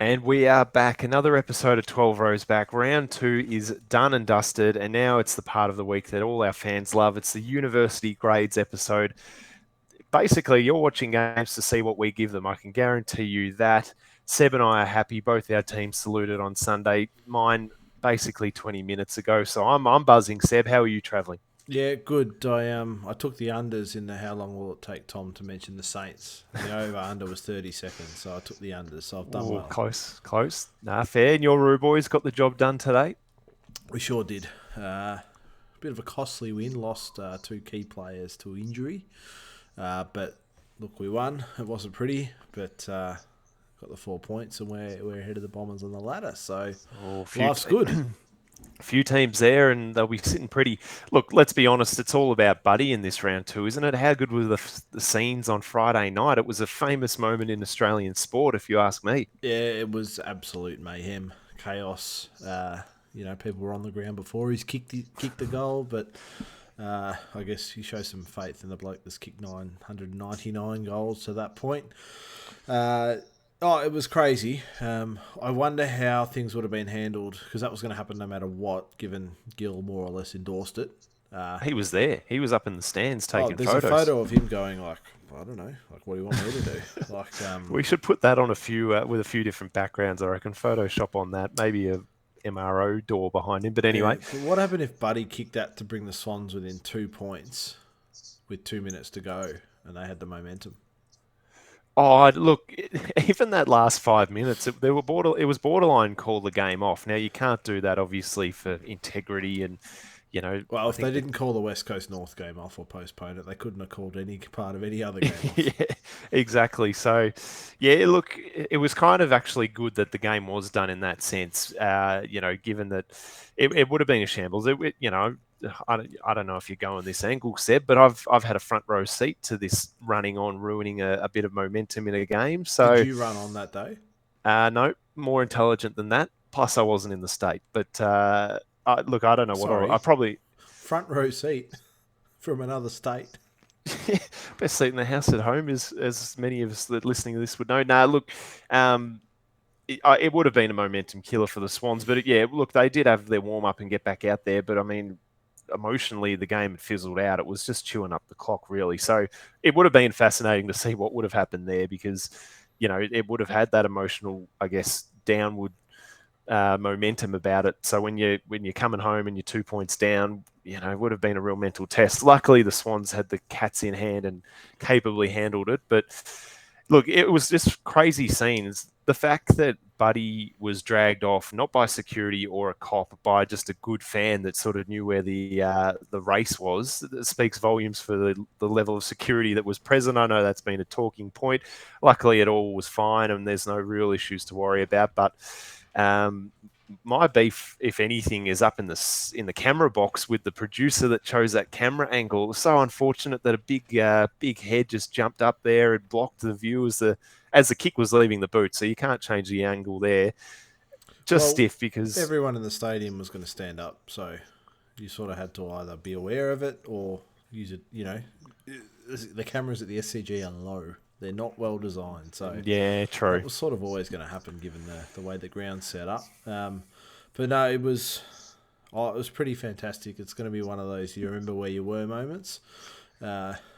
And we are back. Another episode of 12 Rows Back. Round two is done and dusted. And now it's the part of the week that all our fans love. It's the university grades episode. Basically, you're watching games to see what we give them. I can guarantee you that. Seb and I are happy. Both our teams saluted on Sunday. Mine basically 20 minutes ago. So I'm buzzing. Seb, how are you travelling? Yeah, good. I took the unders in the how long will it take Tom to mention the Saints. The over under was 30 seconds, so I took the unders. So I've done Oh, well. close, close. Nah, fair. And your Roo boys got the job done today. We sure did. Bit of a costly win. Lost two key players to injury, but look, we won. It wasn't pretty, but got the 4 points, and we're ahead of the Bombers on the ladder. So Oh, life's good. a few teams there, and they'll be sitting pretty. Look, let's be honest, it's all about Buddy in this round two, isn't it? How good were the scenes on Friday night? It was a famous moment in Australian sport, if you ask me. Yeah, it was absolute mayhem, chaos. People were on the ground before he's kicked the goal, but I guess he shows some faith in the bloke that's kicked 999 goals to that point. It was crazy. I wonder how things would have been handled because that was going to happen no matter what, given Gill more or less endorsed it. Uh, He was there. He was up in the stands taking there's a photos. photo of him going like, I don't know, like what do you want me to do? Like, We should put that on a few with a few different backgrounds. I reckon Photoshop on that, maybe a MRO door behind him. But yeah. anyway, But what happened if Buddy kicked that to bring the Swans within 2 points with 2 minutes to go and they had the momentum? oh look, even that last 5 minutes, it was borderline call the game off. Now you can't do that, obviously, for integrity and Well, I if they think didn't call the West Coast North game off or postpone it, they couldn't have called any part of any other game off. yeah, exactly. So, yeah, look, it was kind of actually good that the game was done in that sense. Given that it would have been a shambles. I don't know if you're going this angle, Seb, but I've had a front row seat to this running on, ruining a bit of momentum in a game. Did So, you run on that day? no, more intelligent than that. Plus, I wasn't in the state. But look, I don't know what I Sorry, probably front row seat from another state. best seat in the house at home, as many of us that listening to this would know. Now, look, um, it would have been a momentum killer for the Swans, but yeah, look, they did have their warm up and get back out there. But I mean, emotionally, the game had fizzled out. It was just chewing up the clock, really. So it would have been fascinating to see what would have happened there because it would have had that emotional, I guess, downward momentum about it. So when you're coming home and you're 2 points down, it would have been a real mental test. Luckily, the Swans had the cats in hand and capably handled it. But look, it was just crazy scenes. The fact that Buddy was dragged off not by security or a cop, by just a good fan that sort of knew where the race was, that speaks volumes for the level of security that was present. I know that's been a talking point. Luckily, it all was fine and there's no real issues to worry about. But um, my beef, if anything, is up in the camera box with the producer that chose that camera angle. It was so unfortunate that a big head just jumped up there and blocked the view as the kick was leaving the boot. So you can't change the angle there. Just Well, stiff because everyone in the stadium was going to stand up, so you sort of had to either be aware of it or use it. The cameras at the SCG are low; they're not well designed, so yeah, that true. was sort of always going to happen given the way the ground's set up. But no, it was pretty fantastic. It's going to be one of those you remember where you were moments.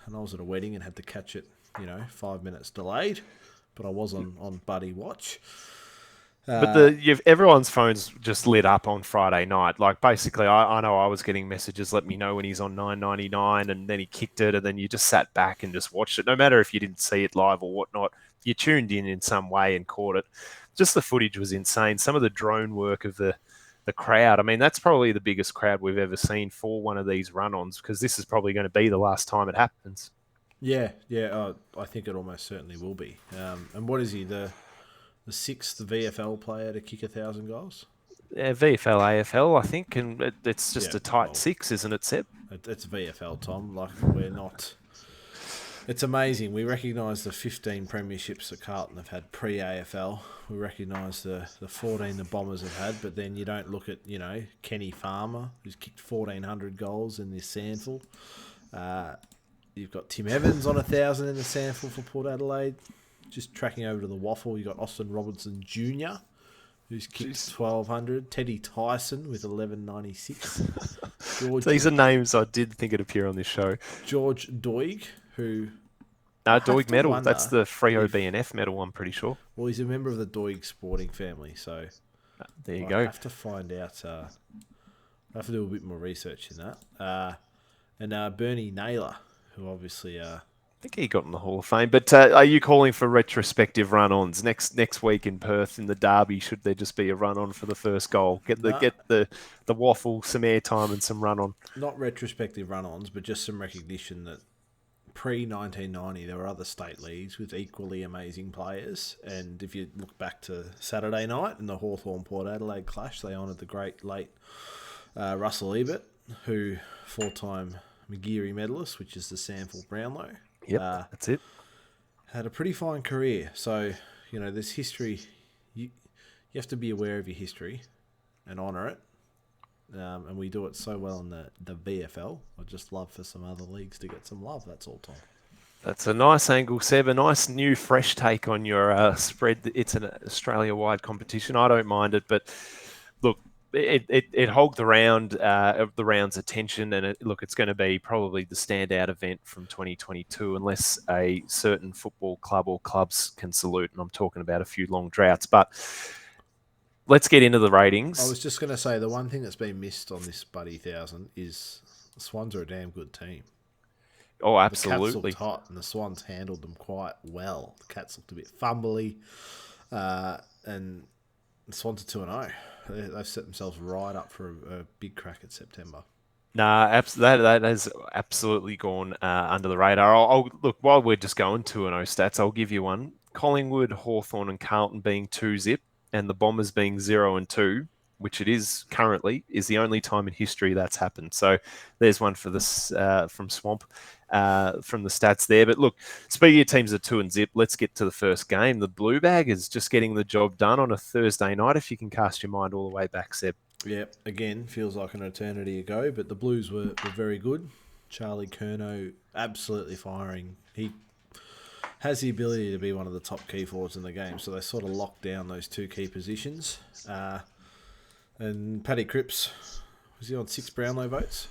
And I was at a wedding and had to catch it, 5 minutes delayed, but I was on Buddy Watch. But Uh, everyone's phones just lit up on Friday night. Like basically, I know I was getting messages, let me know when he's on 9.99, and then he kicked it, and then you just sat back and just watched it. No matter if you didn't see it live or whatnot, you tuned in some way and caught it. Just the footage was insane. Some of the drone work of the crowd. I mean, that's probably the biggest crowd we've ever seen for one of these run-ons because this is probably going to be the last time it happens. yeah, yeah, I think it almost certainly will be. And what is he, the sixth VFL player to kick 1,000 goals? VFL, AFL, I think, and it's just Yeah, a tight well, six, isn't it, Seb? it's VFL, Tom. Like, we're not. It's amazing. We recognise the 15 premierships that Carlton have had pre-AFL. We recognise the 14 the Bombers have had, but then you don't look at, Kenny Farmer, who's kicked 1,400 goals in this sandful. You've got Tim Evans on 1,000 in the sandful for Port Adelaide. just tracking over to the waffle, you got Austin Robertson Jr., who's kicked 1,200. Teddy Tyson with 1,196. These are names I did think would appear on this show. George Doig, who... Doig medal. That's the Freo BNF medal, I'm pretty sure. Well, he's a member of the Doig sporting family, so... There you go. I have to find out... I have to do a bit more research in that. And Bernie Naylor, who obviously... I think he got in the Hall of Fame. But are you calling for retrospective run-ons next week in Perth in the Derby? Should there just be a run-on for the first goal? Get the waffle, some airtime, and some run-on. Not retrospective run-ons, but just some recognition that pre-1990 there were other state leagues with equally amazing players. And if you look back to Saturday night in the Hawthorn-Port Adelaide clash, they honoured the great late Russell Ebert, who 4-time Magarey medalist, which is the Sample Brownlow. Yep, that's it. Had a pretty fine career. So, there's history. You have to be aware of your history and honour it. And we do it so well in the VFL. I'd just love for some other leagues to get some love. That's all, Tom. That's a nice angle, Seb. A nice new, fresh take on your spread. It's an Australia-wide competition. I don't mind it, but look, it hogged the round's attention, and it's going to be probably the standout event from 2022, unless a certain football club or clubs can salute. And I'm talking about a few long droughts, but. Let's get into the ratings. I was just going to say, the one thing that's been missed on this Buddy 1000 is the Swans are a damn good team. Oh, absolutely. The Cats looked hot, and the Swans handled them quite well. The Cats looked a bit fumbly, and the Swans are 2-0. They've set themselves right up for a big crack at September. Nah, that has absolutely gone under the radar. I'll look, while we're just going 2-0 stats, I'll give you one. Collingwood, Hawthorn and Carlton being 2-0. And the Bombers being 0-2, which it is currently, is the only time in history that's happened. So there's one for this from Swamp, from the stats there. But look, speaking of teams that 2-0, let's get to the first game. The Blue Bag is just getting the job done on a Thursday night, if you can cast your mind all the way back, Seb. Yeah, again, feels like an eternity ago, but the Blues were very good. Charlie Curnow absolutely firing. He has the ability to be one of the top key forwards in the game, so they sort of locked down those two key positions. And Paddy Cripps, was he on 6 Brownlow votes?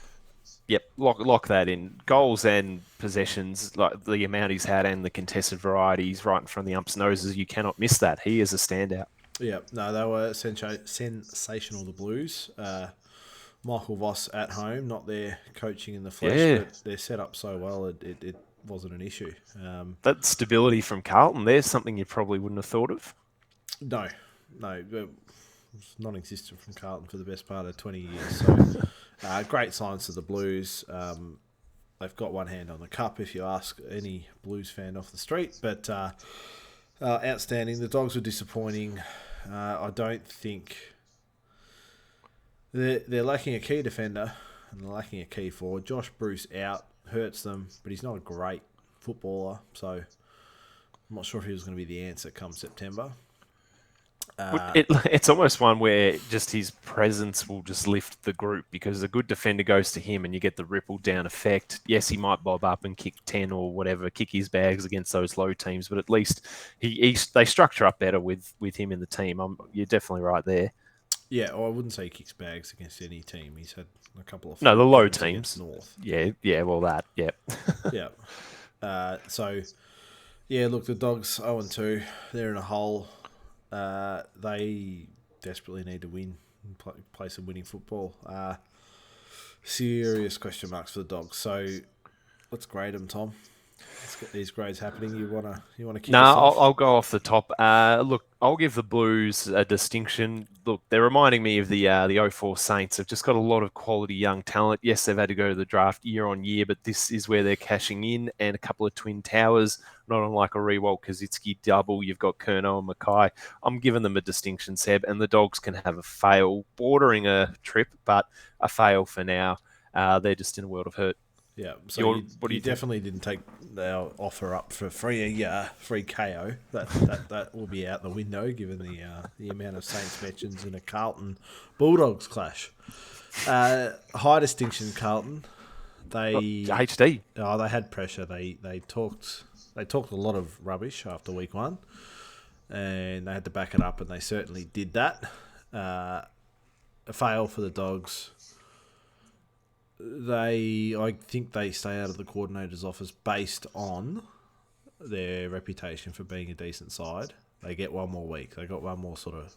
Yep, lock that in. Goals and possessions, like the amount he's had and the contested varieties right in front of the umps' noses, you cannot miss that. He is a standout. Yeah, no, they were sensational, the Blues. Michael Voss at home, not their coaching in the flesh, but they're set up so well, it wasn't an issue. That stability from Carlton, there's something you probably wouldn't have thought of. No, it was non-existent from Carlton for the best part of 20 years. So, great signs to the Blues. They've got one hand on the cup, if you ask any Blues fan off the street. But outstanding. The Dogs were disappointing. I don't think they're lacking a key defender and they're lacking a key forward. Josh Bruce out hurts them, but he's not a great footballer, so I'm not sure if he was going to be the answer come September. It's almost one where just his presence will just lift the group, because a good defender goes to him and you get the ripple down effect. Yes, he might bob up and kick 10 or whatever, kick his bags against those low teams, but at least they structure up better with him in the team. You're definitely right there. Yeah, well, I wouldn't say he kicks bags against any team. He's had a couple of... No, the low teams. North. Yeah, well, that, yeah. Yeah. So, yeah, look, the Dogs 0-2. They're in a hole. They desperately need to win and play some winning football. Serious question marks for the Dogs. So, let's grade them, Tom. Let's get these grades happening. You wanna kick us off? I'll go off the top. Look, I'll give the Blues a distinction. Look, they're reminding me of the 04 Saints. They've just got a lot of quality young talent. Yes, they've had to go to the draft year on year, but this is where they're cashing in, and a couple of twin towers, not unlike a Rewalt Kaczynski double. You've got Curnow and Mackay. I'm giving them a distinction, Seb, and the Dogs can have a fail, bordering a trip, but a fail for now. They're just in a world of hurt. Yeah, so you definitely didn't take our offer up for free KO. That will be out the window given the amount of Saints mentions in a Carlton Bulldogs clash. High distinction, Carlton. They HD. Oh, they had pressure. They talked they talked a lot of rubbish after week 1, and they had to back it up, and they certainly did that. A fail for the Dogs. I think they stay out of the coordinator's office based on their reputation for being a decent side. They get one more week. They got one more sort of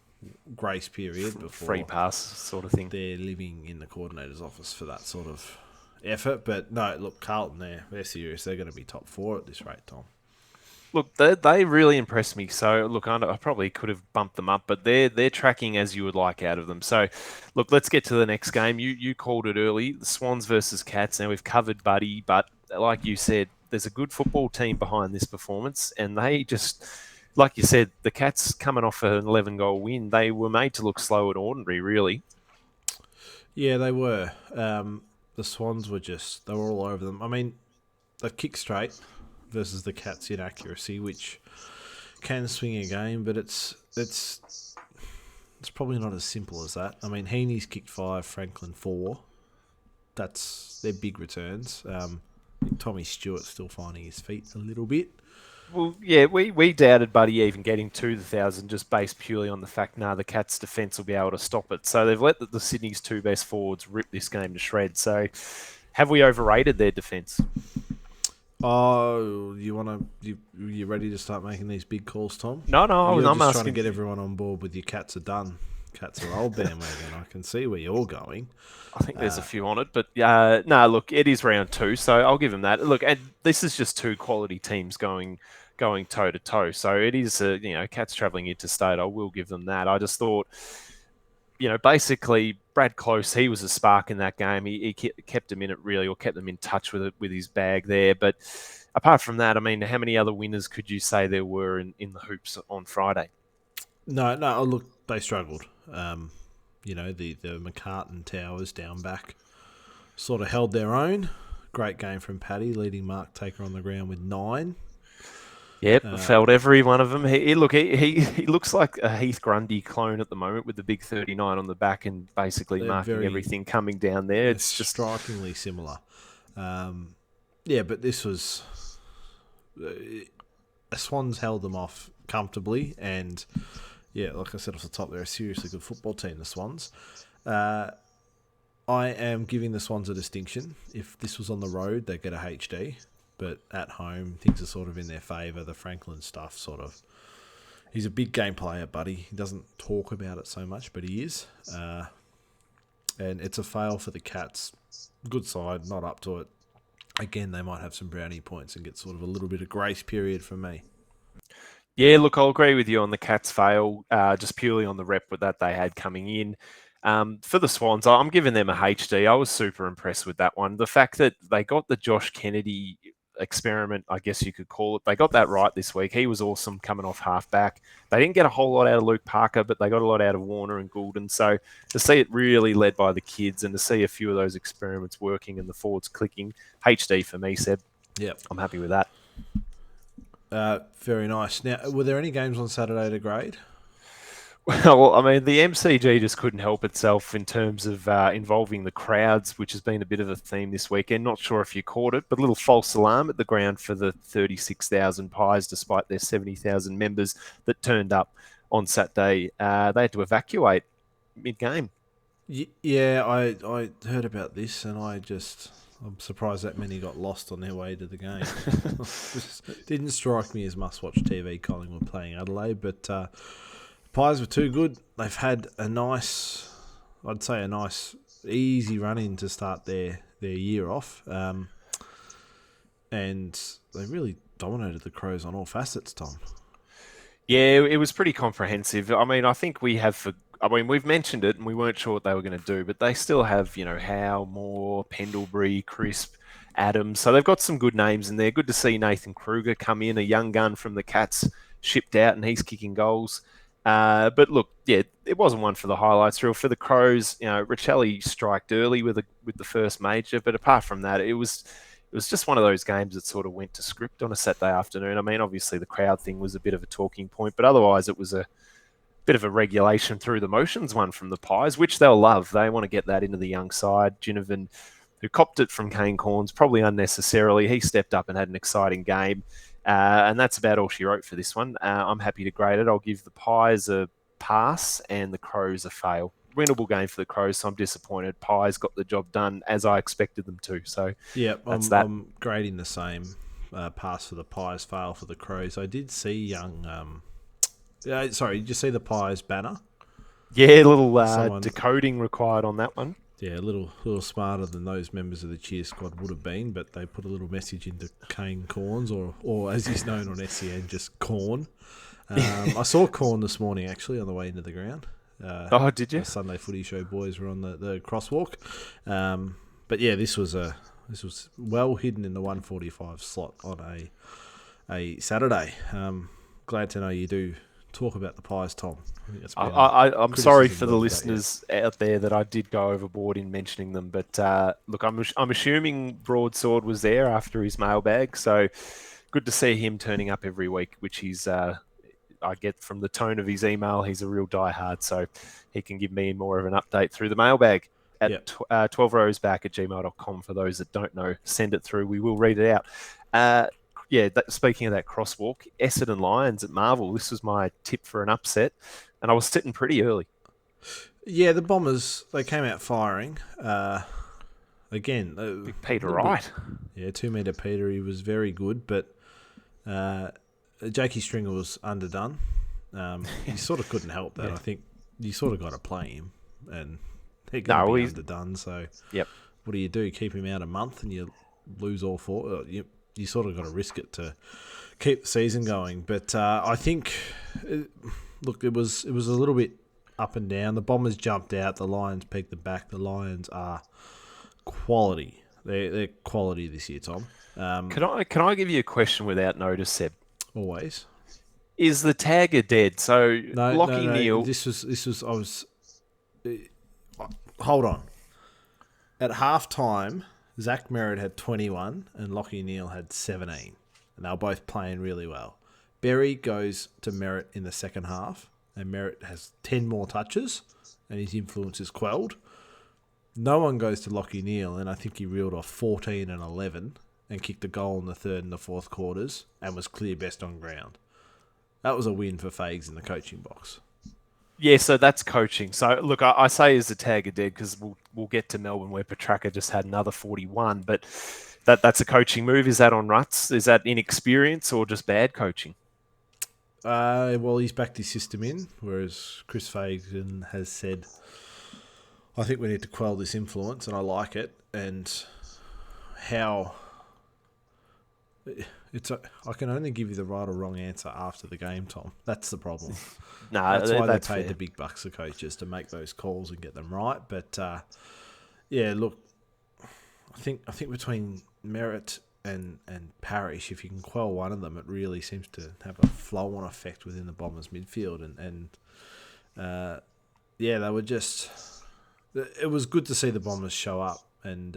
grace period before Free pass sort of thing. they're living in the coordinator's office for that sort of effort. But no, look, Carlton, they're serious. They're going to be top 4 at this rate, Tom. Look, they really impressed me. So, look, I probably could have bumped them up, but they're tracking as you would like out of them. So, look, let's get to the next game. You called it early, the Swans versus Cats. Now, we've covered Buddy, but like you said, there's a good football team behind this performance, and they just, like you said, the Cats coming off an 11-goal win, they were made to look slow and ordinary, really. Yeah, they were. The Swans they were all over them. I mean, they kick straight versus the Cats' inaccuracy, which can swing a game, but it's probably not as simple as that. I mean, Heaney's kicked 5, Franklin 4. They're big returns. Tommy Stewart's still finding his feet a little bit. Well, yeah, we doubted Buddy even getting to the 1,000 just based purely on the fact, the Cats' defence will be able to stop it. So they've let the Sydney's 2 best forwards rip this game to shreds. So have we overrated their defence? Oh, you ready to start making these big calls, Tom? No, I'm asking. trying to get everyone on board with your Cats are done. Cats are old bandwagon. I can see where you're going. I think there's a few on it, but no, look, it is round 2, so I'll give them that. Look, and this is just 2 quality teams going toe to toe, so it is Cats travelling interstate. I will give them that. I just thought, basically Brad Close, he was a spark in that game. He kept them in it really, or kept them in touch with his bag there. But apart from that, I mean, how many other winners could you say there were in the hoops on Friday? No. Look, they struggled. The McCartan Towers down back sort of held their own. Great game from Paddy, leading Mark Taker on the ground with 9. Yep, felt every one of them. He looks like a Heath Grundy clone at the moment with the big 39 on the back and basically marking everything coming down there. It's just strikingly similar. But this was... the Swans held them off comfortably, and like I said off the top, they're a seriously good football team, the Swans. I am giving the Swans a distinction. If this was on the road, they'd get a HD. But at home, things are sort of in their favour. The Franklin stuff he's a big game player, buddy. He doesn't talk about it so much, but he is. And it's a fail for the Cats. Good side, not up to it. Again, they might have some brownie points and get sort of a little bit of grace period from me. Yeah, look, I'll agree with you on the Cats fail, just purely on the rep that they had coming in. For the Swans, I'm giving them a HD. I was super impressed with that one. The fact that they got the Josh Kennedy experiment, I guess you could call it. They got that right this week. He was awesome coming off halfback. They didn't get a whole lot out of Luke Parker, but they got a lot out of Warner and Goulden. So to see it really led by the kids and to see a few of those experiments working and the forwards clicking, HD for me, Seb. Yep. I'm happy with that. Very nice. Now, were there any games on Saturday to grade? Well, I mean, the MCG just couldn't help itself in terms of involving the crowds, which has been a bit of a theme this weekend. Not sure if you caught it, but a little false alarm at the ground for the 36,000 Pies, despite their 70,000 members that turned up on Saturday. They had to evacuate mid-game. Yeah, I heard about this, and I'm surprised that many got lost on their way to the game. It didn't strike me as must-watch TV Collingwood playing Adelaide, but... Pies were too good. They've had a nice, easy run in to start their year off. And they really dominated the Crows on all facets, Tom. Yeah, it was pretty comprehensive. I mean, I think we've mentioned it and we weren't sure what they were going to do, but they still have, Howe, Moore, Pendlebury, Crisp, Adams. So they've got some good names in there. Good to see Nathan Kruger come in, a young gun from the Cats, shipped out, and he's kicking goals. But look, yeah, it wasn't one for the highlights reel. For the Crows, Richelli striked early with the first major, but apart from that, it was just one of those games that sort of went to script on a Saturday afternoon. I mean, obviously the crowd thing was a bit of a talking point, but otherwise it was a bit of a regulation through the motions one from the Pies, which they'll love. They want to get that into the young side. Ginnivan, who copped it from Kane Corns, probably unnecessarily, he stepped up and had an exciting game. And that's about all she wrote for this one. I'm happy to grade it. I'll give the Pies a pass and the Crows a fail. Winnable game for the Crows, so I'm disappointed. Pies got the job done as I expected them to. So yeah, that's that. I'm grading the same. Pass for the Pies, fail for the Crows. I did see young. Sorry, did you see the Pies banner? Yeah, a little decoding required on that one. Yeah, a little smarter than those members of the cheer squad would have been, but they put a little message into Kane Corns, or as he's known on SEN, just Corn. I saw Corn this morning, actually, on the way into the ground. Oh, did you? The Sunday Footy Show boys were on the crosswalk. But yeah, this was well hidden in the 1:45 slot on a Saturday. Glad to know you do talk about the Pies, Tom. I'm sorry for the listeners out there that I did go overboard in mentioning them, but look, I'm assuming Broadsword was there after his mailbag, so good to see him turning up every week, which he's. I get from the tone of his email, he's a real diehard, so he can give me more of an update through the mailbag at 12rowsback@gmail.com. For those that don't know, send it through. We will read it out. Speaking of that crosswalk, Essendon Lions at Marvel, this was my tip for an upset, and I was sitting pretty early. Yeah, the Bombers, they came out firing. Again, Big Peter Wright. 2 metre Peter, he was very good, but Jakey Stringer was underdone. He sort of couldn't help that. I think you sort of got to play him, and they're going to be underdone. So, what do? Keep him out a month, and you lose all four. You sort of got to risk it to keep the season going. But I think, look, it was a little bit up and down. The Bombers jumped out. The Lions pegged the back. The Lions are quality. They're quality this year, Tom. Can I give you a question without notice, Seb? Always. Is the tagger dead? So Lockie Neal. This was. I was. Hold on. At half time, Zach Merritt had 21 and Lockie Neal had 17, and they were both playing really well. Berry goes to Merritt in the second half, and Merritt has 10 more touches, and his influence is quelled. No one goes to Lockie Neal, and I think he reeled off 14 and 11 and kicked a goal in the third and the fourth quarters and was clear best on ground. That was a win for Fags in the coaching box. Yeah, so that's coaching. So, look, I say is the tagger dead because we'll get to Melbourne where Petrarca just had another 41, but that's a coaching move. Is that on ruts? Is that inexperience or just bad coaching? Well, he's backed his system in, whereas Chris Fagan has said, I think we need to quell this influence, and I like it. And how... I can only give you the right or wrong answer after the game, Tom. That's the problem. That's why they paid the big bucks of coaches to make those calls and get them right. But look, I think between Merritt and Parrish, if you can quell one of them, it really seems to have a flow-on effect within the Bombers' midfield. And they were just. It was good to see the Bombers show up and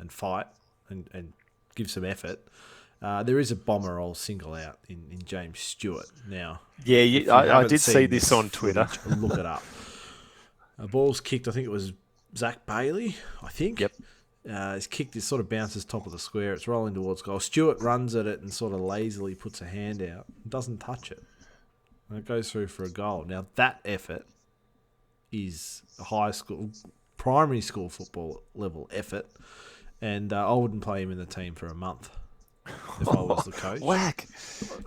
fight and give some effort. There is a Bomber I'll single out in James Stewart now. Yeah, I did see this on Twitter. Footage, look it up. A ball's kicked, I think it was Zach Bailey, I think. Yep. It's kicked, it sort of bounces top of the square. It's rolling towards goal. Stewart runs at it and sort of lazily puts a hand out. Doesn't touch it. And it goes through for a goal. Now, that effort is a high school, primary school football level effort. And I wouldn't play him in the team for a month if I was the coach. Whack.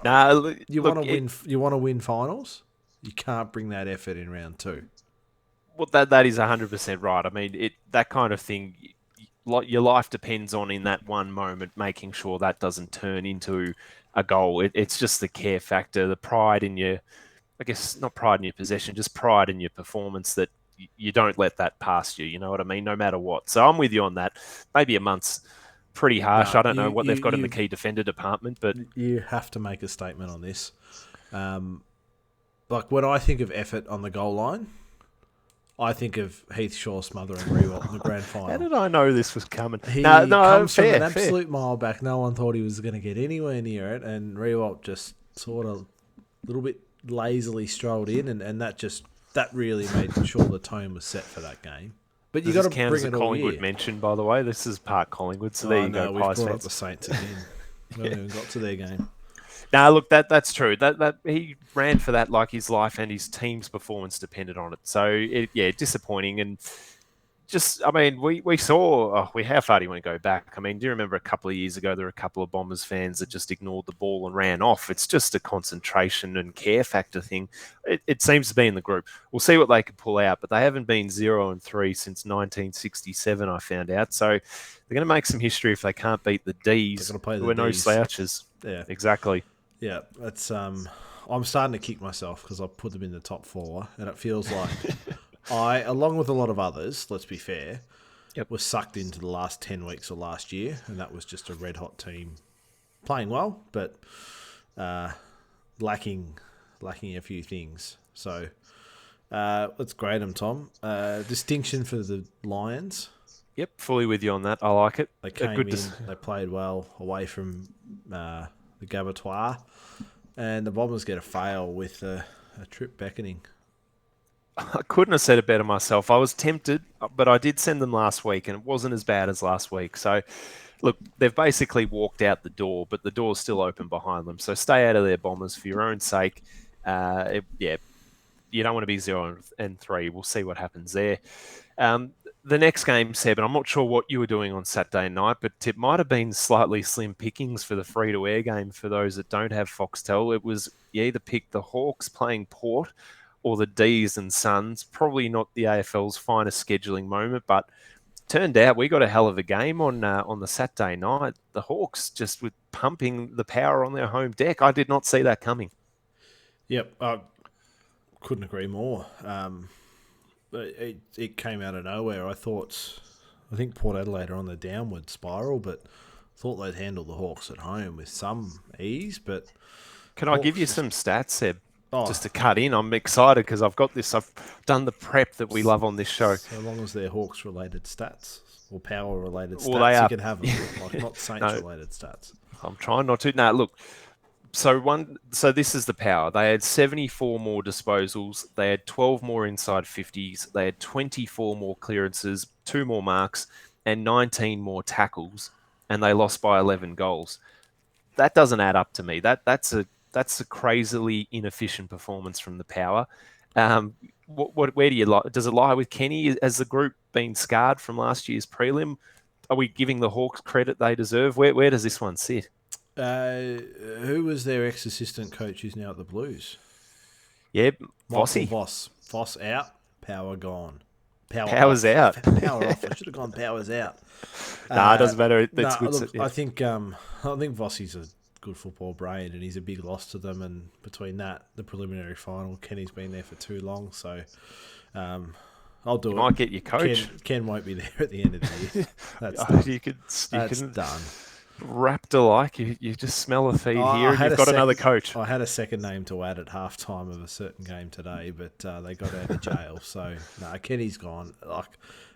Nah, you want to win. You want to win finals. You can't bring that effort in round 2. Well, that is 100% right. I mean, that kind of thing. Your life depends on in that one moment making sure that doesn't turn into a goal. It's just the care factor, the pride in your, I guess not pride in your possession, just pride in your performance that you don't let that pass you. You know what I mean? No matter what. So I'm with you on that. Maybe a month's pretty harsh. I don't know what they've got in the key defender department, but you have to make a statement on this. Like when I think of effort on the goal line, I think of Heath Shaw smothering Rewalt in the grand final. How did I know this was coming? He comes from an absolute mile back. No one thought he was going to get anywhere near it, and Rewalt just sort of a little bit lazily strolled in, and that really made sure the tone was set for that game. But you got to bring it all Collingwood year. Mentioned, by the way. This is Park Collingwood, so there you go. We've brought up the Saints again. We haven't even got to their game. No, look, that's true. That he ran for that like his life and his team's performance depended on it. So disappointing. And just, I mean, we saw, how far do you want to go back? I mean, do you remember a couple of years ago, there were a couple of Bombers fans that just ignored the ball and ran off? It's just a concentration and care factor thing. It seems to be in the group. We'll see what they can pull out, but they haven't been 0-3 since 1967, I found out. So they're going to make some history if they can't beat the D's, who are no slouches. Yeah. Exactly. Yeah, that's I'm starting to kick myself because I put them in the top 4, and it feels like I, along with a lot of others, let's be fair, was sucked into the last 10 weeks of last year, and that was just a red-hot team playing well, but lacking a few things. So let's grade them, Tom. Distinction for the Lions. Yep, fully with you on that. I like it. They came in, they played well away from the Gabbatoir, and the Bombers get a fail with a trip beckoning. I couldn't have said it better myself. I was tempted, but I did send them last week, and it wasn't as bad as last week. So, look, they've basically walked out the door, but the door's still open behind them. So stay out of their, Bombers, for your own sake. You don't want to be 0-3. We'll see what happens there. The next game, Seb, and I'm not sure what you were doing on Saturday night, but it might have been slightly slim pickings for the free-to-air game for those that don't have Foxtel. It was, you either pick the Hawks playing Port or the D's and Suns. Probably not the AFL's finest scheduling moment, but turned out we got a hell of a game on the Saturday night. The Hawks just with pumping the power on their home deck. I did not see that coming. Yep, I couldn't agree more. It came out of nowhere. I think Port Adelaide are on the downward spiral, but thought they'd handle the Hawks at home with some ease. But can I give you some stats, Seb? Just to cut in, I'm excited because I've got this. I've done the prep that we love on this show. So long as they're Hawks-related stats or power-related stats, you can have them. Not Saints-related stats. I'm trying not to. No, look. So this is the power. They had 74 more disposals. They had 12 more inside 50s. They had 24 more clearances, 2 more marks, and 19 more tackles. And they lost by 11 goals. That doesn't add up to me. That's a crazily inefficient performance from the power. Where do you like? Does it lie with Kenny? Has the group been scarred from last year's prelim? Are we giving the Hawks credit they deserve? Where does this one sit? Who was their ex-assistant coach who's now at the Blues? Yeah, Vossi. Voss out, power gone. Power's out. Power off. I should have gone powers out. It doesn't matter. That's good. Look, I think Vossi's a good football brain, and he's a big loss to them. And between that, the preliminary final, Kenny's been there for too long. So I'll do it. Might get your coach. Ken won't be there at the end of the year. That's done. That's done. Wrapped alike, you just smell a feed here, and you've got another coach. I had a second name to add at halftime of a certain game today, but they got out of jail. So Kenny's gone. Like,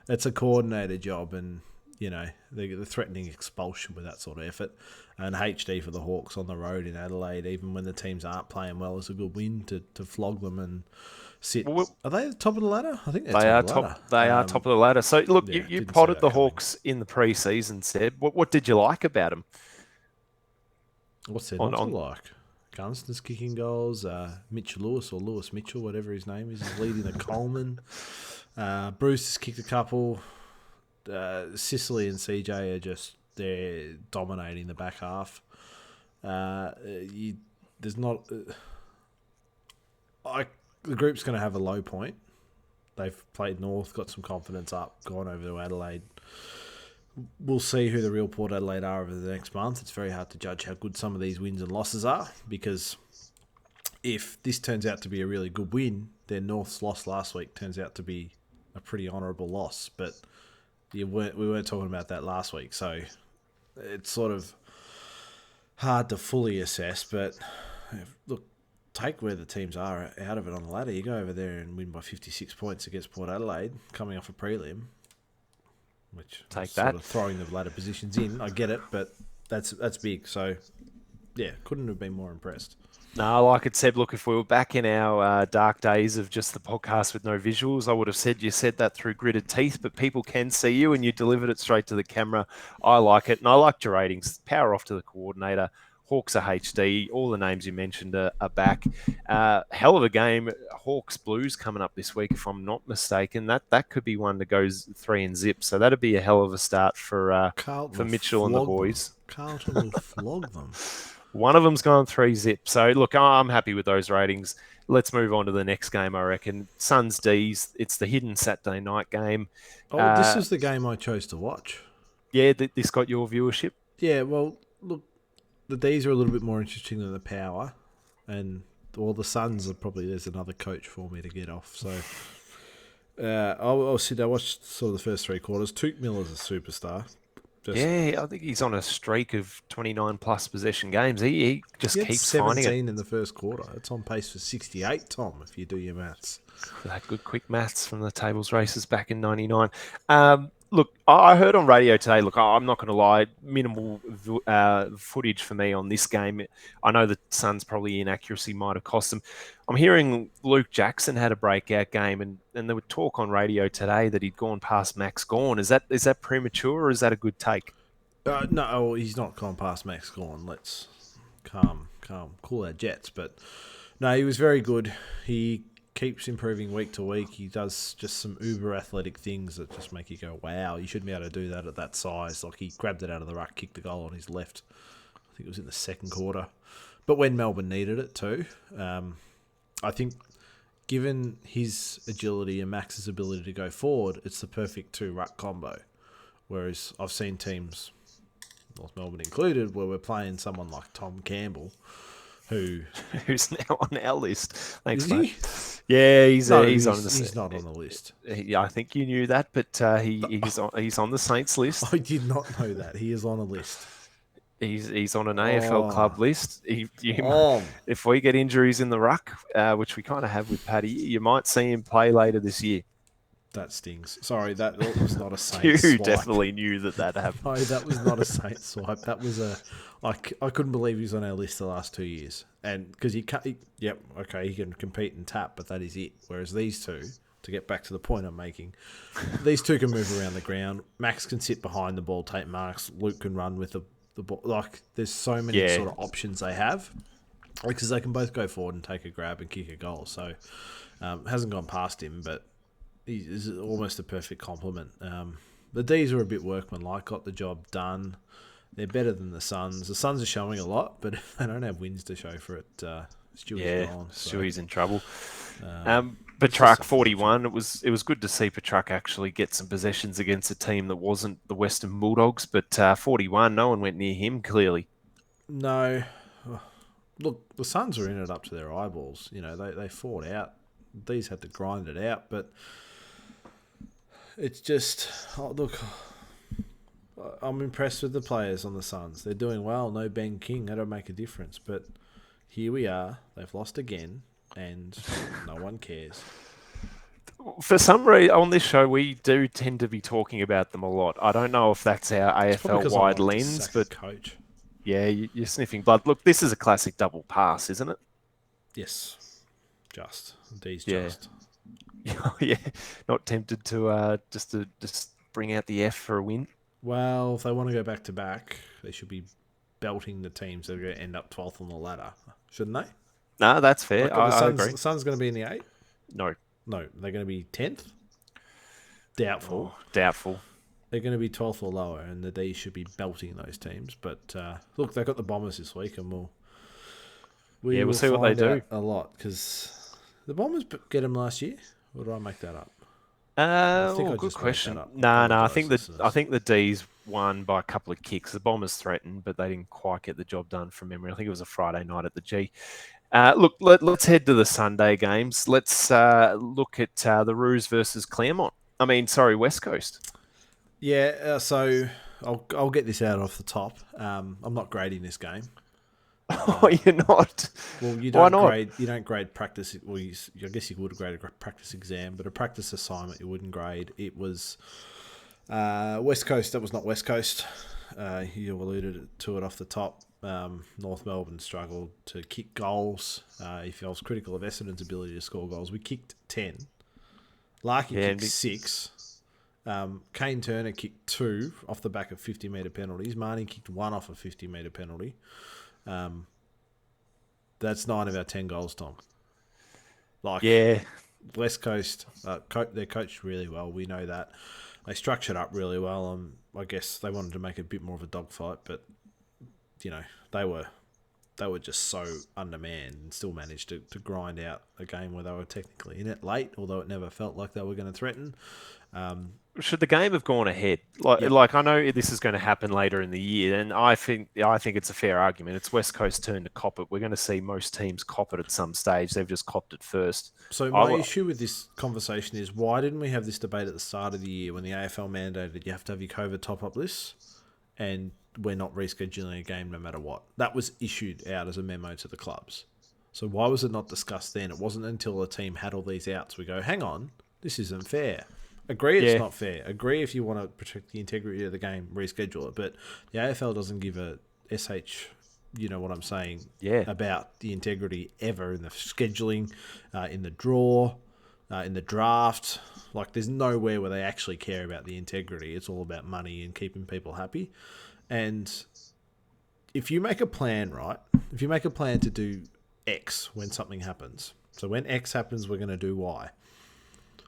it's a coordinator job, and they're threatening expulsion with that sort of effort. And HD for the Hawks on the road in Adelaide, even when the teams aren't playing well, is a good win to flog them and sit. Are they at the top of the ladder? I think they are top. They are top of the ladder. So look, you potted the Hawks in the pre-season, Seb. What did you like about them? What's there not to like? Gunston's kicking goals. Mitchell Lewis or Lewis Mitchell, whatever his name is leading the Coleman. Bruce has kicked a couple. Sicily and CJ are they're dominating the back half. There's not. The group's going to have a low point. They've played North, got some confidence up, gone over to Adelaide. We'll see who the real Port Adelaide are over the next month. It's very hard to judge how good some of these wins and losses are, because if this turns out to be a really good win, then North's loss last week turns out to be a pretty honourable loss. But we weren't talking about that last week, so it's sort of hard to fully assess. But look, take where the teams are out of it on the ladder. You go over there and win by 56 points against Port Adelaide, coming off a prelim, which take sort of throwing the ladder positions in. I get it, but that's big. So, yeah, couldn't have been more impressed. No, like it said, look, if we were back in our dark days of just the podcast with no visuals, I would have said you said that through gritted teeth, but people can see you and you delivered it straight to the camera. I like it, and I liked your ratings. Power off to the coordinator. Hawks are HD. All the names you mentioned are back. Hell of a game. Hawks Blues coming up this week, if I'm not mistaken. That could be one that goes 3-0. So that'd be a hell of a start for Carlton will Mitchell and the flog them. boys. Carlton will flog them. One of them's gone 3-0. So look, I'm happy with those ratings. Let's move on to the next game, I reckon. Suns D's. It's the hidden Saturday night game. Oh, this is the game I chose to watch. Yeah, this got your viewership. Yeah, well, look, the D's are a little bit more interesting than the Power, and the Suns are probably there's another coach for me to get off. So I'll sit. I watched sort of the first 3 quarters. Tuke Miller's a superstar. Yeah, I think he's on a streak of 29 plus possession games. He just keeps 17 finding it. in the first quarter. It's on pace for 68, Tom, if you do your maths. That good quick maths from the tables races back in 99. Look, I heard on radio today, look, I'm not going to lie, minimal footage for me on this game. I know the Suns' probably inaccuracy might have cost them. I'm hearing Luke Jackson had a breakout game, and there would talk on radio today that he'd gone past Max Gawn. Is that premature, or is that a good take? No, he's not gone past Max Gawn. Let's calm, cool our jets. But no, he was very good. He keeps improving week to week. He does just some uber athletic things that just make you go, wow, you shouldn't be able to do that at that size. Like he grabbed it out of the ruck, kicked the goal on his left. I think it was in the second quarter. But when Melbourne needed it too, I think given his agility and Max's ability to go forward, it's the perfect 2 ruck combo. Whereas I've seen teams, North Melbourne included, where we're playing someone like Tom Campbell, who's now on our list. Thanks, is mate. he? Yeah, he's on the. He's not on the list. I think you knew that, but he's on the Saints list. I did not know that. He is on a list. He's on an AFL club list. Oh. If we get injuries in the ruck, which we kind of have with Paddy, you might see him play later this year. That stings. Sorry, that was not a Saints swipe. You definitely knew that happened. No, that was not a Saints swipe. That was I couldn't believe he was on our list the last 2 years. And because he can compete and tap, but that is it. Whereas these two, to get back to the point I'm making, these two can move around the ground. Max can sit behind the ball, take marks. Luke can run with the ball. Like, there's so many sort of options they have. Because they can both go forward and take a grab and kick a goal. So, hasn't gone past him, but he's almost a perfect complement. The D's are a bit workmanlike, got the job done. They're better than the Suns. The Suns are showing a lot, but if they don't have wins to show for it, Stewart's gone. So. Stewart's in trouble. Petrarch 41. It was good to see Petrarch actually get some possessions against a team that wasn't the Western Bulldogs, but 41, no one went near him, clearly. No. Look, the Suns are in it up to their eyeballs. You know, they fought out. These had to grind it out, but it's just... look... I'm impressed with the players on the Suns. They're doing well. No Ben King. That'll make a difference. But here we are. They've lost again, and no one cares. For some reason, on this show, we do tend to be talking about them a lot. I don't know if that's our AFL-wide lens, but coach. Yeah, you're sniffing blood. Look, this is a classic double pass, isn't it? Yes. Just. D's just. Yeah. Not tempted to just bring out the F for a win. Well, if they want to go back to back, they should be belting the teams that are going to end up 12th on the ladder, shouldn't they? No, that's fair. I agree. The Suns going to be in the 8? No, they're going to be 10th. Doubtful. Doubtful. They're going to be 12th or lower, and the D's should be belting those teams. But look, they've got the Bombers this week, and we'll see what they do a lot, because the Bombers get them last year. Or did I make that up? Good question. No, I think the D's won by a couple of kicks. The Bombers threatened, but they didn't quite get the job done from memory. I think it was a Friday night at the G. Look, let's head to the Sunday games. Let's look at the Roos versus Claremont. West Coast. Yeah, so I'll get this out off the top. I'm not grading this game. Oh, you're not? Well, you Why don't not? grade. You don't grade practice. Well, I guess you would grade a practice exam, but a practice assignment you wouldn't grade. It was West Coast. That was not West Coast. You alluded to it off the top. North Melbourne struggled to kick goals. If I was critical of Essendon's ability to score goals, we kicked 10. Larky kicked 6. Kane Turner kicked 2 off the back of 50-metre penalties. Marnie kicked 1 off a 50-metre penalty. That's 9 of our 10 goals, Tom. Like, Yeah. West Coast, they're coached really well. We know that. They structured up really well. I guess they wanted to make it a bit more of a dogfight, but they were just so undermanned and still managed to grind out a game where they were technically in it late, although it never felt like they were going to threaten. Should the game have gone ahead? Yep. Like I know this is going to happen later in the year, and I think it's a fair argument. It's West Coast's turn to cop it. We're going to see most teams cop it at some stage. They've just copped it first. So my issue with this conversation is, why didn't we have this debate at the start of the year when the AFL mandated you have to have your COVID top-up lists, and we're not rescheduling a game no matter what? That was issued out as a memo to the clubs. So why was it not discussed then? It wasn't until the team had all these outs we go, hang on, this isn't fair. Agree it's not fair. Agree if you want to protect the integrity of the game, reschedule it. But the AFL doesn't give a SH, you know what I'm saying, about the integrity ever in the scheduling, in the draw, in the draft. Like, there's nowhere where they actually care about the integrity. It's all about money and keeping people happy. And if you make a plan, right, if you make a plan to do X when something happens, so when X happens, we're going to do Y.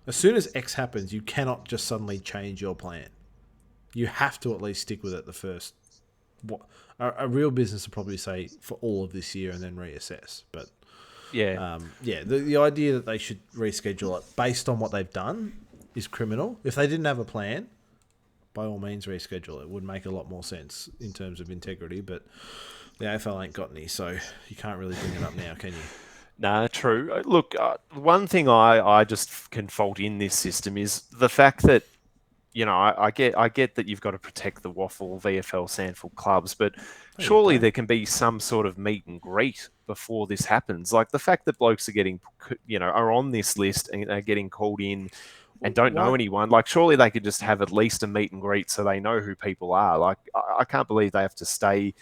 As soon as X happens, you cannot just suddenly change your plan. You have to at least stick with it the first. A real business would probably say for all of this year and then reassess. But the idea that they should reschedule it based on what they've done is criminal. If they didn't have a plan, by all means reschedule it. It would make a lot more sense in terms of integrity. But the AFL ain't got any, so you can't really bring it up now, can you? Nah, true. Look, one thing I just can fault in this system is the fact that, I get that you've got to protect the Waffle, VFL, Sandford clubs, but surely there can be some sort of meet and greet before this happens. Like the fact that blokes are on this list and are getting called in and don't know anyone. Like surely they could just have at least a meet and greet so they know who people are. Like I can't believe they have to stay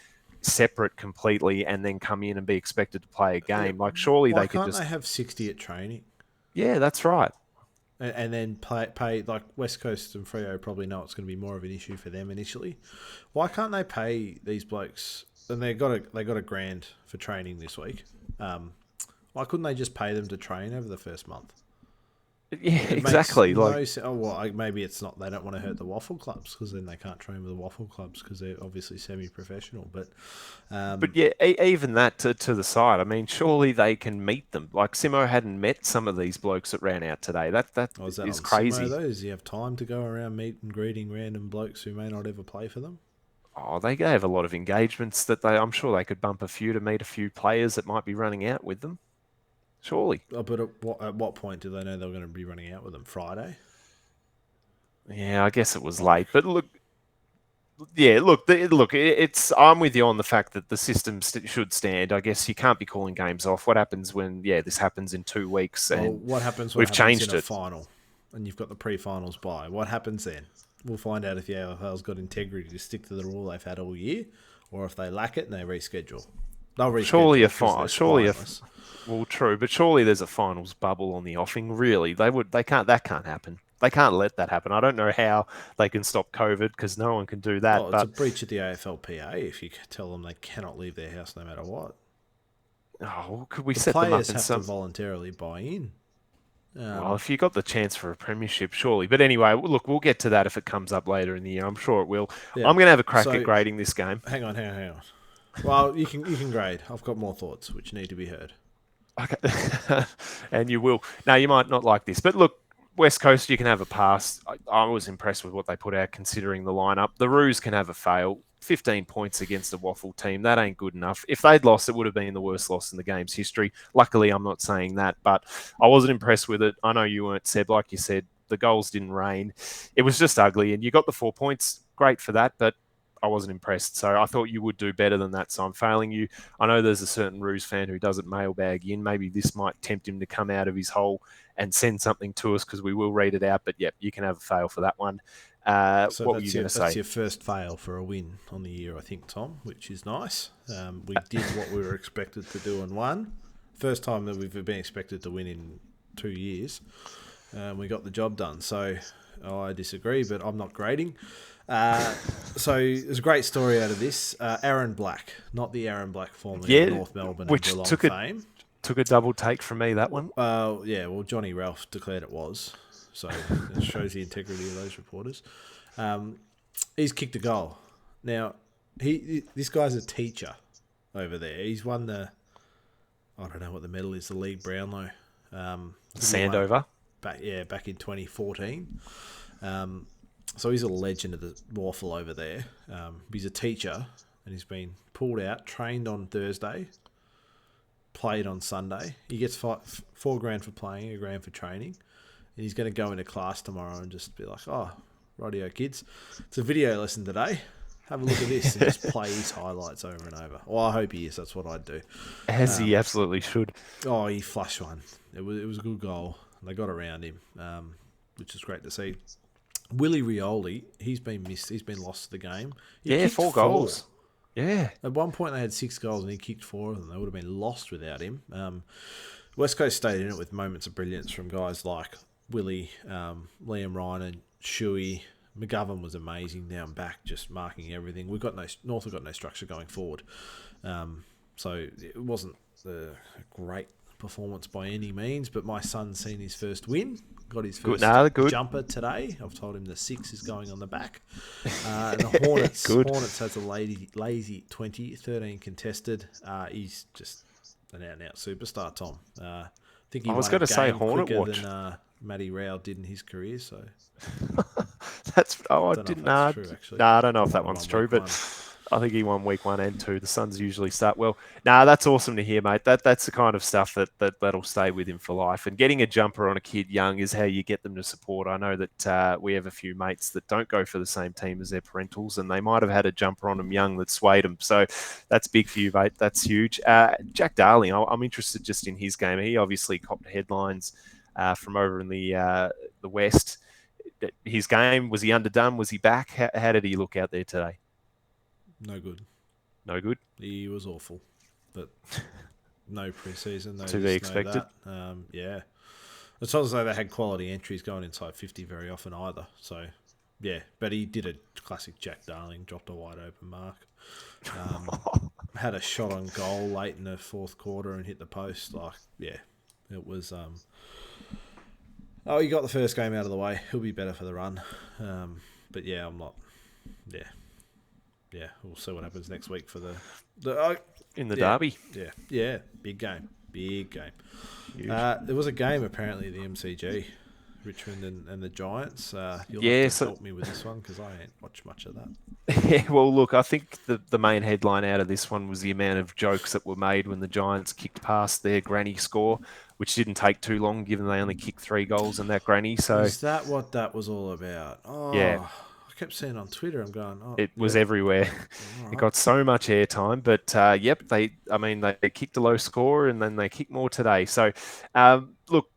separate completely and then come in and be expected to play a game. Like surely they could just... Why can't they have 60 at training? Yeah, that's right. And then pay like West Coast and Freo probably know it's going to be more of an issue for them initially. Why can't they pay these blokes? And they got a grand for training this week. Why couldn't they just pay them to train over the first month? Yeah, exactly. Maybe it's not. They don't want to hurt the Waffle clubs because then they can't train with the Waffle clubs because they're obviously semi-professional. But yeah, even that to the side. I mean, surely they can meet them. Like Simo hadn't met some of these blokes that ran out today. That is crazy. Simo, though? Does he have time to go around meet and greeting random blokes who may not ever play for them? Oh, they have a lot of engagements that I'm sure they could bump a few to meet a few players that might be running out with them. Surely. But at what point do they know they're going to be running out with them? Friday? Yeah, I guess it was late. But look, it's. I'm with you on the fact that the system should stand. I guess you can't be calling games off. What happens when this happens in 2 weeks? And what happens when we've changed in a final and you've got the pre-finals bye? What happens then? We'll find out if the AFL's got integrity to stick to the rule they've had all year, or if they lack it and they reschedule. They'll reschedule. Well, true, but surely there's a finals bubble on the offing. Really, that can't happen. They can't let that happen. I don't know how they can stop COVID because no one can do that. It's a breach of the AFLPA if you tell them they cannot leave their house no matter what. Oh, well, could we set them up? Players have to voluntarily buy in. Well, if you got the chance for a premiership, surely. But anyway, look, we'll get to that if it comes up later in the year. I'm sure it will. Yeah. I'm going to have a crack at grading this game. Hang on. Well, you can grade. I've got more thoughts which need to be heard. Okay, and you will. Now, you might not like this, but look, West Coast, you can have a pass. I was impressed with what they put out considering the lineup. The Roos can have a fail. 15 points against a Waffle team, that ain't good enough. If they'd lost, it would have been the worst loss in the game's history. Luckily, I'm not saying that, but I wasn't impressed with it. I know you weren't, Seb. Like you said, the goals didn't rain. It was just ugly, and you got the 4 points. Great for that, but I wasn't impressed. So I thought you would do better than that, so I'm failing you. I know there's a certain Roos fan who doesn't mailbag in. Maybe this might tempt him to come out of his hole and send something to us because we will read it out. But, you can have a fail for that one. So what were you going to say? That's your first fail for a win on the year, I think, Tom, which is nice. We did what we were expected to do and won. First time that we've been expected to win in 2 years. We got the job done. So I disagree, but I'm not grading. So there's a great story out of this. Aaron Black, not the Aaron Black formerly of Yeah, North Melbourne and which Geelong fame. took a double take from me, that one. Well, Johnny Ralph declared it was. So it shows the integrity of those reporters. He's kicked a goal. Now, this guy's a teacher over there. He's won I don't know what the medal is, the League Brownlow. Sandover. Back in 2014. So he's a legend of the waffle over there. He's a teacher, and he's been pulled out, trained on Thursday, played on Sunday. He gets $4,000 for playing, $1,000 for training, and he's going to go into class tomorrow and just be like, "Oh, rightio, kids, it's a video lesson today. Have a look at this," and just play his highlights over and over. Well, I hope he is. That's what I'd do. As he absolutely should. Oh, he flushed one. It was a good goal. They got around him, which is great to see. Willie Rioli, he's been missed. He's been lost to the game. He kicked 4 goals. Yeah. At one point, they had 6 goals, and he kicked 4 of them. They would have been lost without him. West Coast stayed in it with moments of brilliance from guys like Willie, Liam Ryan, and Shuey. McGovern was amazing down back, just marking everything. North have got no structure going forward, so it wasn't a great performance by any means. But my son's seen his first win, got his first jumper today. I've told him the 6 is going on the back. And the Hornets has a lazy 20, 13 contested. He's just an out-and-out superstar, Tom. I think he was going to say Hornet watch than Matty Rowell did in his career. So I didn't know. I don't know if that one's true, but I think he won week 1 and 2. The Suns usually start well. That's awesome to hear, mate. That's the kind of stuff that'll stay with him for life. And getting a jumper on a kid young is how you get them to support. I know that we have a few mates that don't go for the same team as their parentals, and they might have had a jumper on them young that swayed them. So that's big for you, mate. That's huge. Jack Darling, I'm interested just in his game. He obviously copped headlines from over in the West. His game, was he underdone? Was he back? How did he look out there today? No good. No good? He was awful. But no pre-season. To be expected. Yeah. It's not as though they had quality entries going inside 50 very often either. So, yeah. But he did a classic Jack Darling, dropped a wide open mark. Had a shot on goal late in the 4th quarter and hit the post. It was... he got the first game out of the way. He'll be better for the run. But yeah, I'm not... Yeah, we'll see what happens next week for in the derby. Yeah, big game. There was a game apparently at the MCG, Richmond and the Giants. You'll have to help me with this one because I ain't watched much of that. Yeah, well, look, I think the main headline out of this one was the amount of jokes that were made when the Giants kicked past their granny score, which didn't take too long given they only kicked 3 goals in that granny. So is that what that was all about? Oh, yeah. I kept seeing on Twitter. I'm going. It was everywhere. Right. It got so much airtime, but they kicked a low score and then they kicked more today. So, look,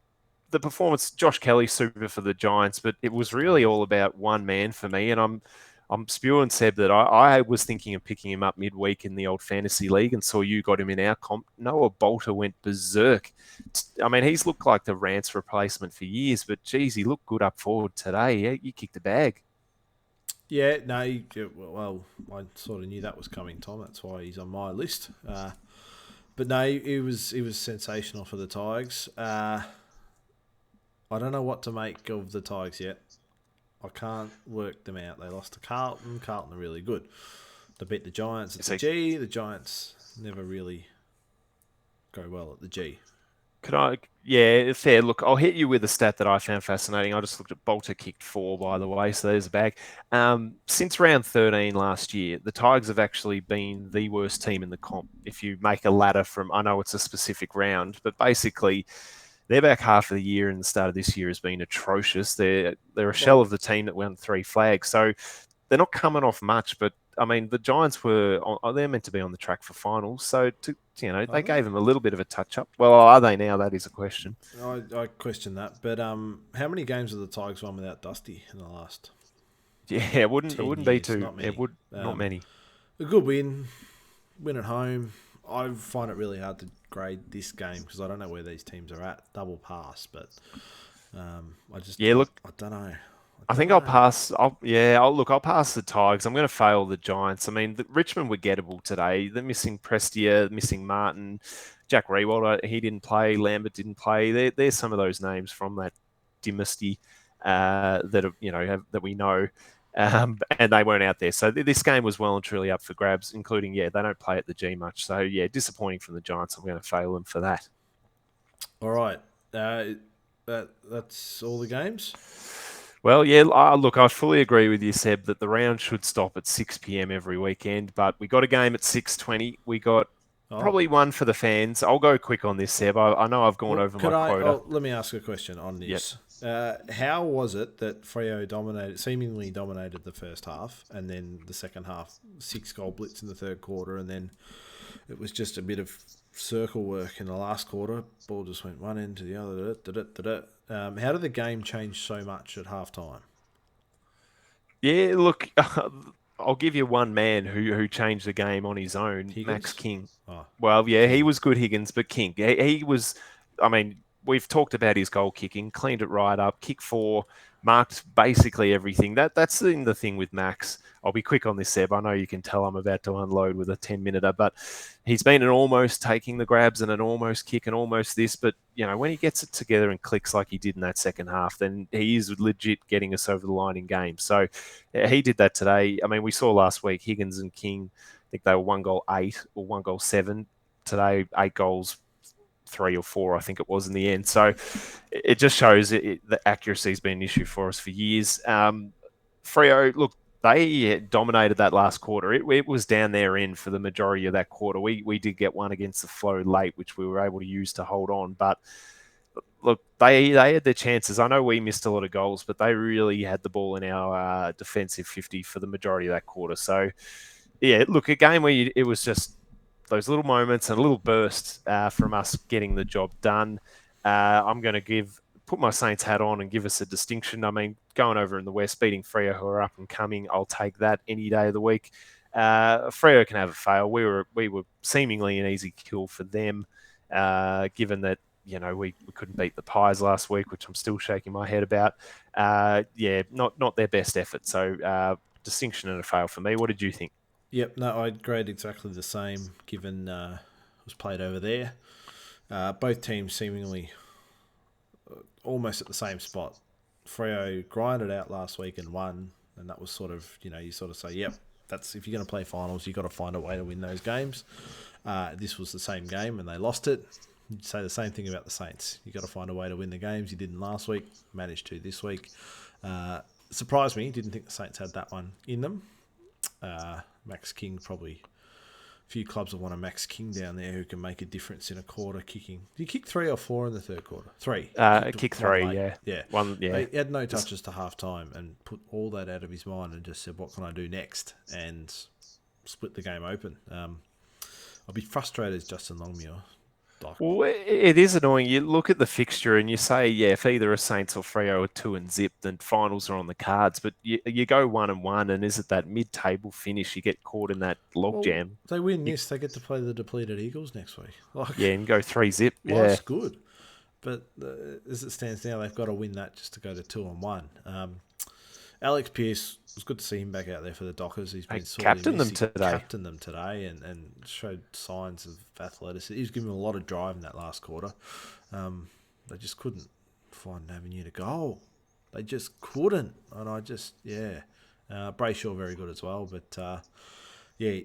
the performance. Josh Kelly super for the Giants, but it was really all about one man for me. And I'm spewing Seb that I was thinking of picking him up midweek in the old fantasy league and saw you got him in our comp. Noah Bolter went berserk. I mean, he's looked like the Rance replacement for years, but geez, he looked good up forward today. Yeah, you kicked the bag. Yeah, no, well, I sort of knew that was coming, Tom. That's why he's on my list. But no, he was sensational for the Tigers. I don't know what to make of the Tigers yet. I can't work them out. They lost to Carlton. Carlton are really good. They beat the Giants at the G. The Giants never really go well at the G. Could I? Yeah, fair. Look, I'll hit you with a stat that I found fascinating. I just looked at Bolter kicked 4, by the way, so there's a bag. Since round 13 last year, the Tigers have actually been the worst team in the comp. If you make a ladder from, I know it's a specific round, but basically their back half of the year and the start of this year has been atrocious. They're a shell of the team that won 3 flags, so they're not coming off much, but I mean, the Giants they're meant to be on the track for finals. So, they gave them a little bit of a touch-up. Well, are they now? That is a question. I question that. But how many games have the Tigers won without Dusty in the last? Yeah, it wouldn't be too. Not many. Not many. A good win at home. I find it really hard to grade this game because I don't know where these teams are at. Double pass, but Yeah, look, I don't know. I think I'll pass. I'll pass the Tigers. I'm going to fail the Giants. I mean, Richmond were gettable today. They're missing Prestia, missing Martin, Jack Rewald. He didn't play. Lambert didn't play. There's some of those names from that dynasty that that we know, and they weren't out there. So this game was well and truly up for grabs. Including, they don't play at the G much. So disappointing from the Giants. I'm going to fail them for that. All right, that's all the games. Well, look, I fully agree with you, Seb, that the round should stop at 6 p.m. every weekend, but we got a game at 6:20. We got probably one for the fans. I'll go quick on this, Seb. I know I've gone over my quota. Let me ask a question on this. Yep. How was it that Freo seemingly dominated the first half, and then the second half, 6-goal blitz in the third quarter, and then it was just a bit of circle work in the last quarter? Ball just went one end to the other. How did the game change so much at halftime? Yeah, look, I'll give you one man who changed the game on his own, Higgins? Max King. Oh, well, yeah, King. He was good, Higgins, but King, he was. I mean, we've talked about his goal kicking, cleaned it right up, kick 4, marked basically everything. That's the thing with Max. I'll be quick on this, Seb. I know you can tell I'm about to unload with a 10-minute, but he's been an almost taking the grabs and an almost kick and almost this. But, when he gets it together and clicks like he did in that second half, then he is legit getting us over the line in games. So he did that today. I mean, we saw last week Higgins and King, I think they were 1 goal 8 or 1 goal 7. Today, 8 goals, 3 or 4, I think it was in the end. So it just shows the accuracy has been an issue for us for years. Freo, look, they dominated that last quarter. It was down their end for the majority of that quarter. We did get one against the flow late, which we were able to use to hold on. But look, they had their chances. I know we missed a lot of goals, but they really had the ball in our defensive 50 for the majority of that quarter. So, look, a game where it was just those little moments and a little burst from us getting the job done. I'm going to put my Saints hat on and give us a distinction. I mean, going over in the West, beating Freo, who are up and coming, I'll take that any day of the week. Freo can have a fail. We were seemingly an easy kill for them, given that we couldn't beat the Pies last week, which I'm still shaking my head about. Not their best effort. So distinction and a fail for me. What did you think? Yep, no, I'd grade exactly the same, given it was played over there. Both teams seemingly almost at the same spot. Freo grinded out last week and won, and that was sort of, you sort of say, yep, that's if you're going to play finals, you've got to find a way to win those games. This was the same game, and they lost it. You'd say the same thing about the Saints. You've got to find a way to win the games. You didn't last week, managed to this week. Surprised me, didn't think the Saints had that one in them. Max King, probably a few clubs will want a Max King down there who can make a difference in a quarter kicking. Did you kick 3 or 4 in the third quarter? 3. Kick 3, yeah. One, yeah. He had no touches to half time and put all that out of his mind and just said, what can I do next? And split the game open. I'll be frustrated as Justin Longmuir. Well, it is annoying. You look at the fixture and you say, if either a Saints or Freo are 2-0, then finals are on the cards. But you go 1-1, and is it that mid-table finish? You get caught in that logjam. They win this, they get to play the depleted Eagles next week. And go 3-0. Life's good. But as it stands now, they've got to win that just to go to 2-1. Alex Pearce, it was good to see him back out there for the Dockers. He's been captained them today and showed signs of athleticism. He was giving them a lot of drive in that last quarter. They just couldn't find an avenue to goal. They just couldn't. And I just, Brayshaw very good as well. But, you're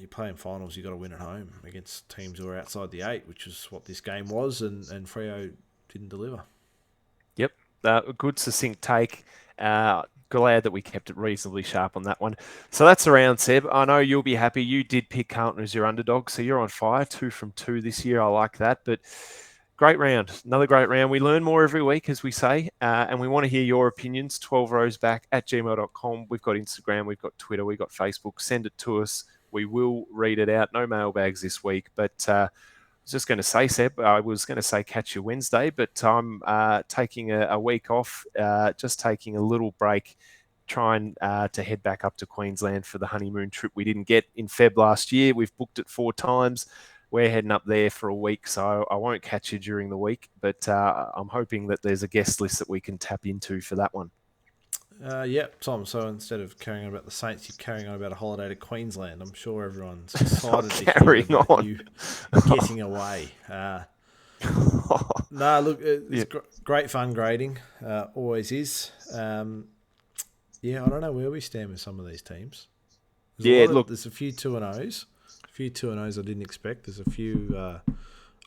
playing finals, you've got to win at home against teams who are outside the 8, which is what this game was, and Freo didn't deliver. Yep. A good succinct take. Glad that we kept it reasonably sharp on that one. So that's around, Seb. I know you'll be happy. You did pick Carlton as your underdog, so you're on fire. 2 from 2 this year. I like that. But great round. Another great round. We learn more every week, as we say, and we want to hear your opinions. 12rowsback@gmail.com. We've got Instagram. We've got Twitter. We've got Facebook. Send it to us. We will read it out. No mailbags this week, but I was just going to say, Seb, I was going to say catch you Wednesday, but I'm taking a week off, just taking a little break, trying to head back up to Queensland for the honeymoon trip we didn't get in Feb last year. We've booked it 4 times. we're heading up there for a week, so I won't catch you during the week. But I'm hoping that there's a guest list that we can tap into for that one. Yep, Tom. So instead of carrying on about the Saints, you're carrying on about a holiday to Queensland. I'm sure everyone's excited to hear Carrying about on. you getting away. No, look, it's great fun grading. Always is. Yeah, I don't know where we stand with some of these teams. There's a few 2-0s. A few 2-0s I didn't expect. There's a few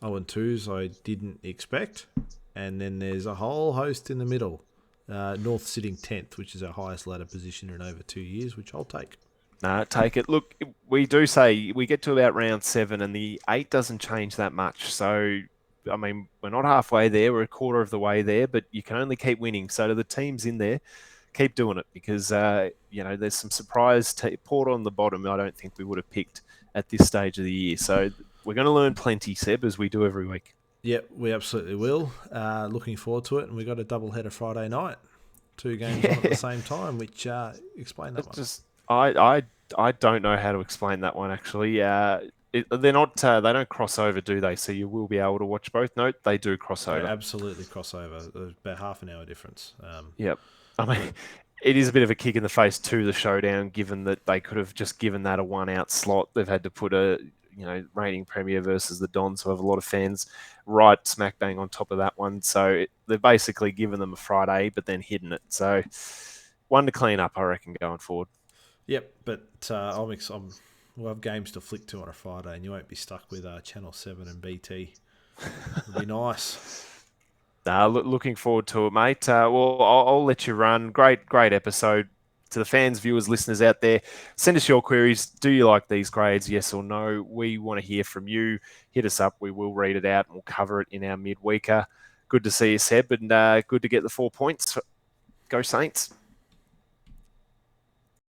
0-2s I didn't expect. And then there's a whole host in the middle. North sitting 10th, which is our highest ladder position in over 2 years, which I'll take. No, take it. Look, we do say we get to about round 7 and the 8 doesn't change that much. So, I mean, we're not halfway there. We're a quarter of the way there, but you can only keep winning. So to the teams in there, keep doing it because, there's some surprise. Port on the bottom, I don't think we would have picked at this stage of the year. So we're going to learn plenty, Seb, as we do every week. Yep, we absolutely will. Looking forward to it. And we got a doubleheader Friday night. 2 games on at the same time, which explain that one. I don't know how to explain that one, actually. They're not. They don't cross over, do they? So you will be able to watch both. No, they do cross over. They absolutely cross over. There's about half an hour difference. Yep. I mean, it is a bit of a kick in the face to the showdown, given that they could have just given that a 1-out slot. They've had to put a reigning premier versus the Dons, who have a lot of fans, right smack bang on top of that one. So they've basically given them a Friday, but then hidden it. So one to clean up, I reckon, going forward. Yep, but we'll have games to flick to on a Friday, and you won't be stuck with Channel 7 and BT. It'll be nice. Looking forward to it, mate. Well, I'll let you run. Great episode. To the fans, viewers, listeners out there, send us your queries. Do you like these grades, yes or no? We want to hear from you. Hit us up. We will read it out and we'll cover it in our midweeker. Good to see you, Seb, and good to get the 4 points. Go Saints.